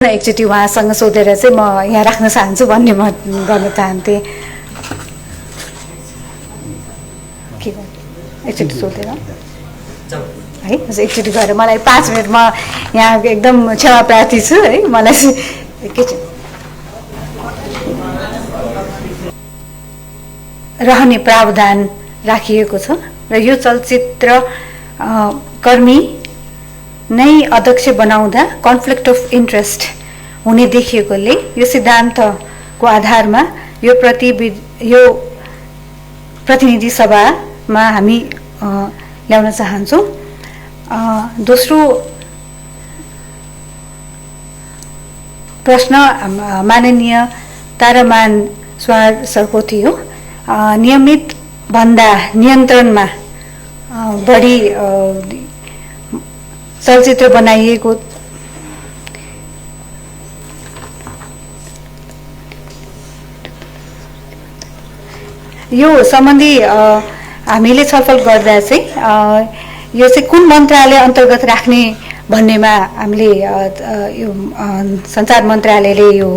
एकचोटि उहाँसँग सोधेर चाहिँ म यहाँ राख्न चाहन्छु भन्ने म गर्न चाहन्थेँ। के गर्नु एकचोटि सोधेर है एकचोटि गएर मलाई 5 मिनटमा यहाँ एकदम क्षमा प्रार्थी छु है। मलाई चाहिँ एकैछिन रहने प्रावधान राखिएको छ र यो चलचित्र कर्मी नै अध्यक्ष बनाउँदा कन्फ्लिक्ट अफ इन्ट्रेस्ट हुने देखिएकोले यो सिद्धान्तको आधारमा यो प्रतिनिधि सभामा हामी ल्याउन चाहन्छौँ। दोस्रो प्रश्न माननीय तारामान स्वार सरको थियो। नियमित भन्दा नियन्त्रणमा बढी चलचित्र बनाइएको यो सम्बन्धी हामीले छलफल गर्दा चाहिँ यो चाहिँ कुन मन्त्रालय अन्तर्गत राख्ने भन्नेमा हामीले यो सञ्चार मन्त्रालयले यो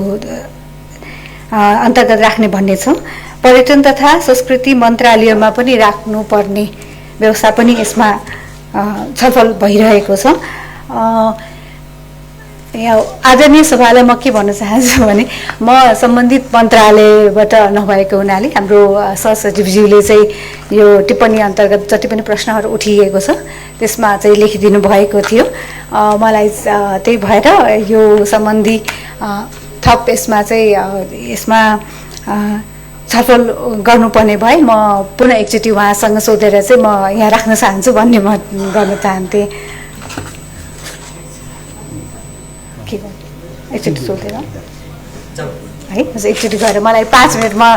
अन्तर्गत राख्ने भन्ने छौँ। पर्यटन तथा संस्कृति मन्त्रालयमा पनि राख्नुपर्ने व्यवस्था पनि यसमा छलफल भइरहेको छ। आदरणीय सभालाई म के भन्न चाहन्छु भने म सम्बन्धित मन्त्रालयबाट नभएको हुनाले हाम्रो सहसचिवज्यूले चाहिँ यो टिप्पणी अन्तर्गत जति पनि प्रश्नहरू उठिएको छ त्यसमा चाहिँ लेखिदिनु भएको थियो। मलाई त्यही भएर यो सम्बन्धी थप यसमा चाहिँ यसमा छलफल गर्नुपर्ने भए म पुनः एकचोटि उहाँसँग सोधेर चाहिँ म यहाँ राख्न चाहन्छु भन्ने म गर्न चाहन्थेँ। के गर्नु एकचोटि सोधेर है एकचोटि गएर मलाई 5 मिनटमा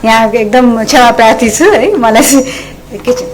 यहाँ एकदम क्षमा प्रार्थी छु है। मलाई चाहिँ एकैछिन